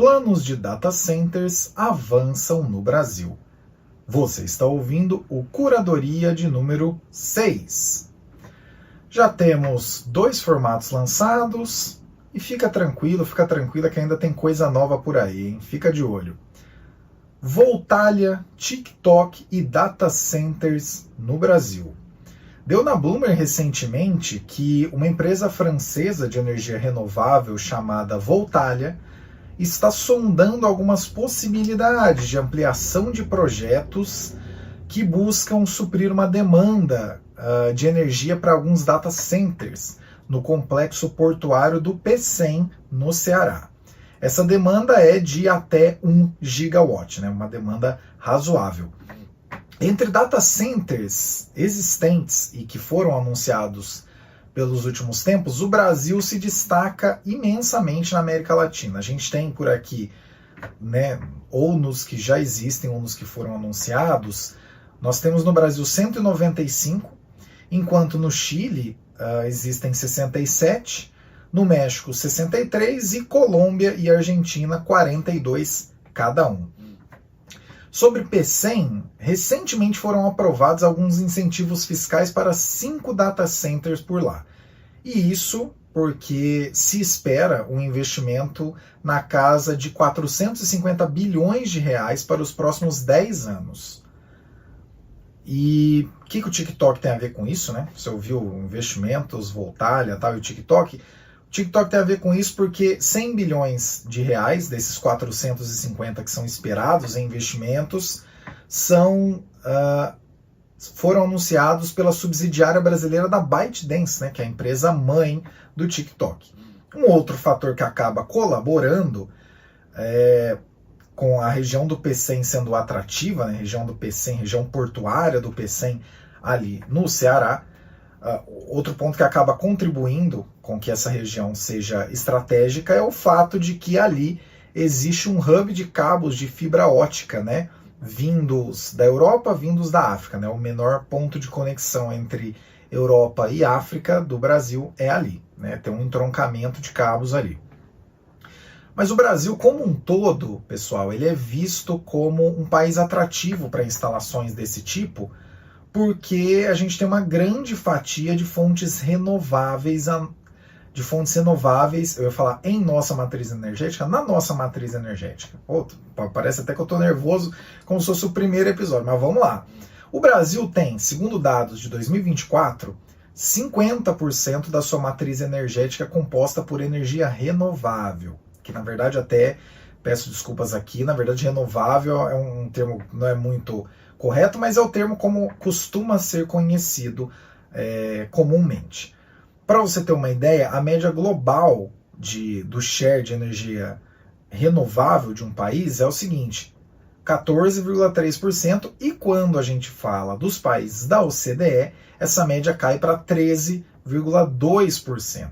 planos de data centers avançam no Brasil. Você está ouvindo o Curadoria de número 6. Já temos 2 formatos lançados e fica tranquila que ainda tem coisa nova por aí, hein? Fica de olho. Voltalia, TikTok e data centers no Brasil. Deu na Bloomberg recentemente que uma empresa francesa de energia renovável chamada Voltalia está sondando algumas possibilidades de ampliação de projetos que buscam suprir uma demanda de energia para alguns data centers no complexo portuário do Pecém, no Ceará. Essa demanda é de até 1 gigawatt, né? Uma demanda razoável. Entre data centers existentes e que foram anunciados pelos últimos tempos, o Brasil se destaca imensamente na América Latina. A gente tem por aqui, né, ou nos que já existem ou nos que foram anunciados, nós temos no Brasil 195, enquanto no Chile existem 67, no México 63 e Colômbia e Argentina 42 cada um. Sobre Pecém, recentemente foram aprovados alguns incentivos fiscais para 5 data centers por lá. E isso porque se espera um investimento na casa de 450 bilhões de reais para os próximos 10 anos. E o que o TikTok tem a ver com isso, né? Você ouviu investimentos, Voltalia, tal, e o TikTok? O TikTok tem a ver com isso porque 100 bilhões de reais, desses 450 que são esperados em investimentos, foram anunciados pela subsidiária brasileira da ByteDance, né, que é a empresa mãe do TikTok. Um outro fator que acaba colaborando com a região do Pecém sendo atrativa, né, região do Pecém, região portuária do Pecém ali no Ceará, outro ponto que acaba contribuindo com que essa região seja estratégica é o fato de que ali existe um hub de cabos de fibra ótica, né, vindos da Europa, vindos da África, né, o menor ponto de conexão entre Europa e África do Brasil é ali, né, tem um entroncamento de cabos ali. Mas o Brasil como um todo, pessoal, ele é visto como um país atrativo para instalações desse tipo, porque a gente tem uma grande fatia de fontes renováveis, eu ia falar em nossa matriz energética, na nossa matriz energética. Parece até que eu estou nervoso, como se fosse o primeiro episódio, mas vamos lá. O Brasil tem, segundo dados de 2024, 50% da sua matriz energética composta por energia renovável, que na verdade até, peço desculpas aqui, na verdade renovável é um termo não é muito correto, mas é o termo como costuma ser conhecido comumente. Para você ter uma ideia, a média global do share de energia renovável de um país é o seguinte, 14,3%, e quando a gente fala dos países da OCDE, essa média cai para 13,2%.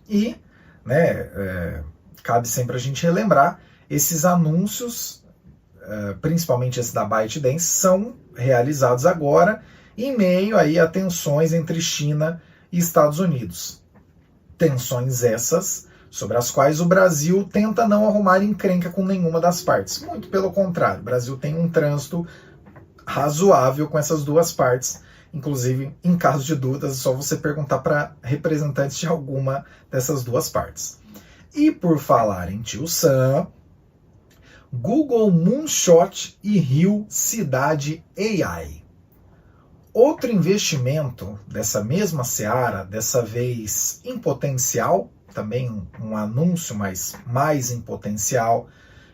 E, né, cabe sempre a gente relembrar, esses anúncios, principalmente esse da ByteDance, são realizados agora em meio aí a tensões entre China e Estados Unidos. Tensões essas sobre as quais o Brasil tenta não arrumar encrenca com nenhuma das partes. Muito pelo contrário, o Brasil tem um trânsito razoável com essas duas partes. Inclusive, em caso de dúvidas, é só você perguntar para representantes de alguma dessas duas partes. E por falar em Tio Sam, Google Moonshot e Rio Cidade AI. Outro investimento dessa mesma seara, dessa vez em potencial, também um anúncio, mas mais em potencial,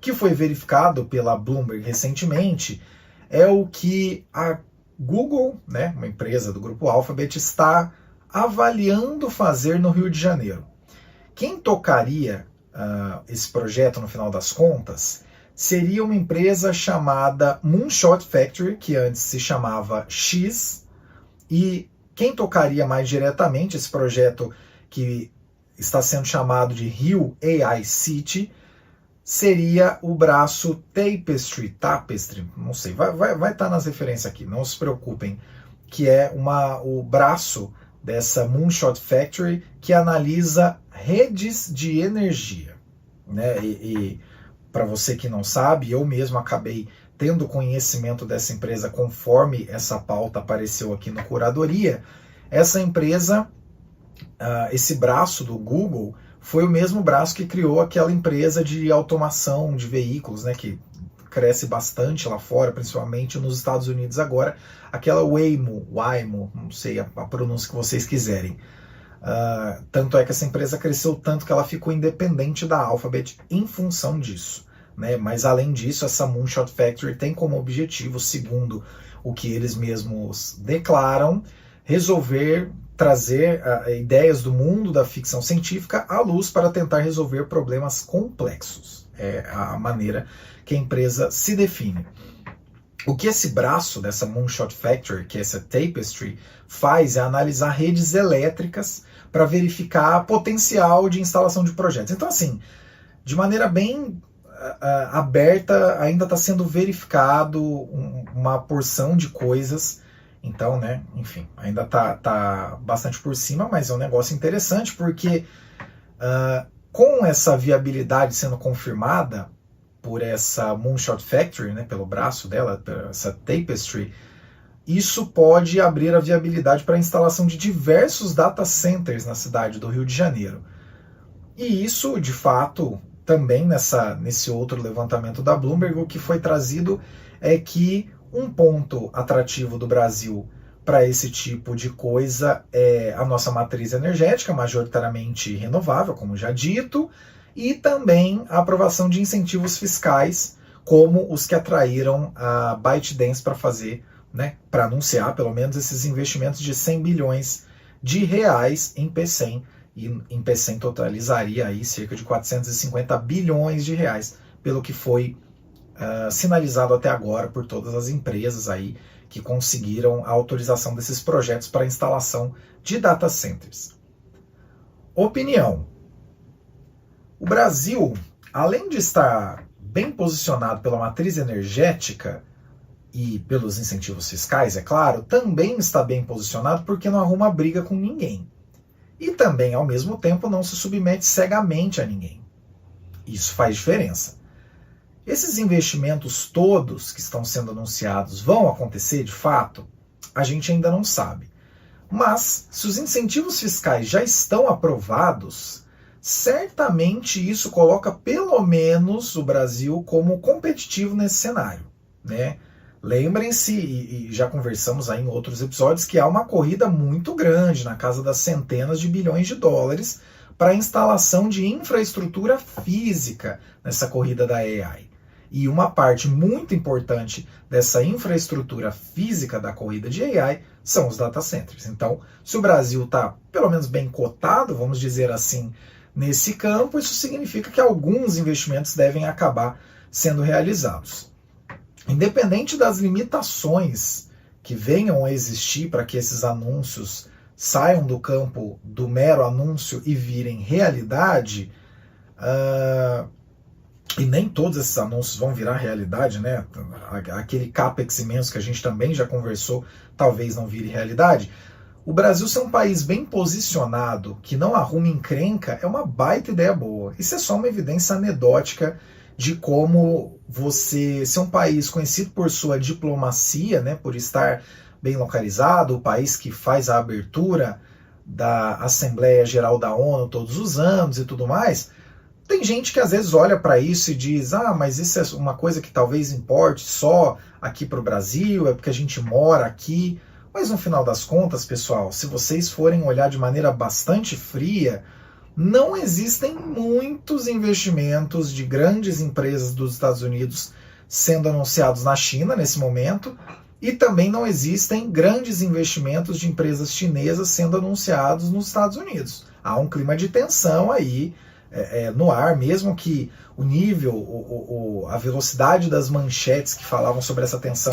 que foi verificado pela Bloomberg recentemente, é o que a Google, né, uma empresa do grupo Alphabet, está avaliando fazer no Rio de Janeiro. Quem tocaria esse projeto no final das contas seria uma empresa chamada Moonshot Factory, que antes se chamava X, e quem tocaria mais diretamente esse projeto que está sendo chamado de Rio AI City seria o braço Tapestry, não sei, vai estar nas referências aqui, não se preocupem, que é o braço dessa Moonshot Factory que analisa redes de energia, né? E para você que não sabe, eu mesmo acabei tendo conhecimento dessa empresa conforme essa pauta apareceu aqui no Curadoria. Essa empresa, esse braço do Google, foi o mesmo braço que criou aquela empresa de automação de veículos, né, que cresce bastante lá fora, principalmente nos Estados Unidos agora, aquela Waymo, não sei a pronúncia que vocês quiserem. Tanto é que essa empresa cresceu tanto que ela ficou independente da Alphabet em função disso, né? Mas além disso, essa Moonshot Factory tem como objetivo, segundo o que eles mesmos declaram, trazer ideias do mundo da ficção científica à luz para tentar resolver problemas complexos. É a maneira que a empresa se define. O que esse braço dessa Moonshot Factory, que é essa Tapestry, faz é analisar redes elétricas para verificar potencial de instalação de projetos. Então, assim, de maneira bem aberta, ainda está sendo verificado uma porção de coisas. Então, né, enfim, ainda tá bastante por cima, mas é um negócio interessante, porque com essa viabilidade sendo confirmada por essa Moonshot Factory, né, pelo braço dela, essa Tapestry, isso pode abrir a viabilidade para a instalação de diversos data centers na cidade do Rio de Janeiro. E isso, de fato, também nesse outro levantamento da Bloomberg, o que foi trazido é que um ponto atrativo do Brasil para esse tipo de coisa é a nossa matriz energética, majoritariamente renovável, como já dito, e também a aprovação de incentivos fiscais, como os que atraíram a ByteDance para fazer, né, para anunciar pelo menos esses investimentos de 100 bilhões de reais em Pecém, e em Pecém totalizaria aí cerca de 450 bilhões de reais, pelo que foi sinalizado até agora por todas as empresas aí que conseguiram a autorização desses projetos para instalação de data centers. Opinião. O Brasil, além de estar bem posicionado pela matriz energética e pelos incentivos fiscais, é claro, também está bem posicionado porque não arruma briga com ninguém. E também, ao mesmo tempo, não se submete cegamente a ninguém. Isso faz diferença. Esses investimentos todos que estão sendo anunciados vão acontecer de fato? A gente ainda não sabe. Mas, se os incentivos fiscais já estão aprovados, certamente isso coloca pelo menos o Brasil como competitivo nesse cenário, né? Lembrem-se, e já conversamos aí em outros episódios, que há uma corrida muito grande, na casa das centenas de bilhões de dólares, para a instalação de infraestrutura física nessa corrida da AI. E uma parte muito importante dessa infraestrutura física da corrida de AI são os data centers. Então, se o Brasil está pelo menos bem cotado, vamos dizer assim, nesse campo, isso significa que alguns investimentos devem acabar sendo realizados. Independente das limitações que venham a existir para que esses anúncios saiam do campo do mero anúncio e virem realidade, e nem todos esses anúncios vão virar realidade, né? Aquele capex imenso que a gente também já conversou, talvez não vire realidade. O Brasil ser um país bem posicionado, que não arruma encrenca, é uma baita ideia boa. Isso é só uma evidência anedótica de como você ser um país conhecido por sua diplomacia, né, por estar bem localizado, o país que faz a abertura da Assembleia Geral da ONU todos os anos e tudo mais. Tem gente que às vezes olha para isso e diz, mas isso é uma coisa que talvez importe só aqui para o Brasil, é porque a gente mora aqui. Mas no final das contas, pessoal, se vocês forem olhar de maneira bastante fria, não existem muitos investimentos de grandes empresas dos Estados Unidos sendo anunciados na China nesse momento, e também não existem grandes investimentos de empresas chinesas sendo anunciados nos Estados Unidos. Há um clima de tensão aí no ar, mesmo que o nível, a velocidade das manchetes que falavam sobre essa tensão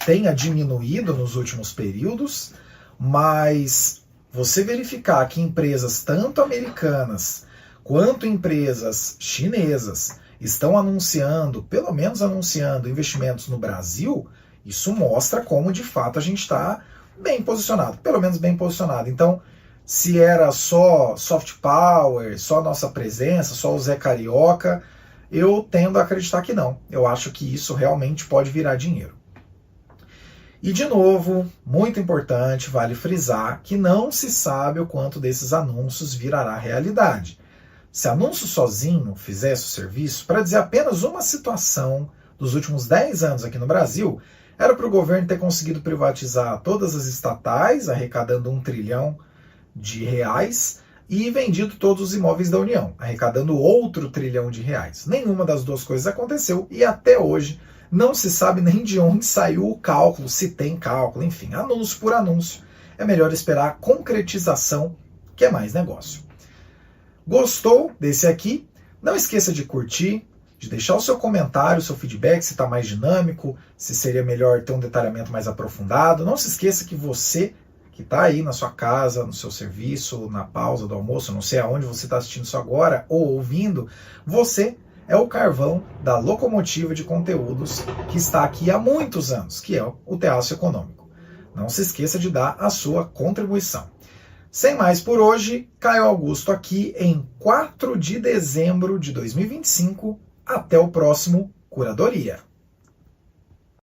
tenha diminuído nos últimos períodos, mas você verificar que empresas tanto americanas quanto empresas chinesas estão anunciando, pelo menos anunciando investimentos no Brasil, isso mostra como de fato a gente está bem posicionado, pelo menos bem posicionado. Então, se era só soft power, só nossa presença, só o Zé Carioca, eu tendo a acreditar que não. Eu acho que isso realmente pode virar dinheiro. E, de novo, muito importante, vale frisar que não se sabe o quanto desses anúncios virará realidade. Se anúncio sozinho fizesse o serviço, para dizer apenas uma situação dos últimos 10 anos aqui no Brasil, era para o governo ter conseguido privatizar todas as estatais, arrecadando R$1 trilhão e vendido todos os imóveis da União, arrecadando outro R$1 trilhão. Nenhuma das duas coisas aconteceu e até hoje não se sabe nem de onde saiu o cálculo, se tem cálculo, enfim, anúncio por anúncio. É melhor esperar a concretização, que é mais negócio. Gostou desse aqui? Não esqueça de curtir, de deixar o seu comentário, o seu feedback, se está mais dinâmico, se seria melhor ter um detalhamento mais aprofundado. Não se esqueça que você, que está aí na sua casa, no seu serviço, na pausa do almoço, não sei aonde você está assistindo isso agora ou ouvindo, você é o carvão da locomotiva de conteúdos que está aqui há muitos anos, que é o Teatro Econômico. Não se esqueça de dar a sua contribuição. Sem mais por hoje, Caio Augusto aqui em 4 de dezembro de 2025. Até o próximo Curadoria.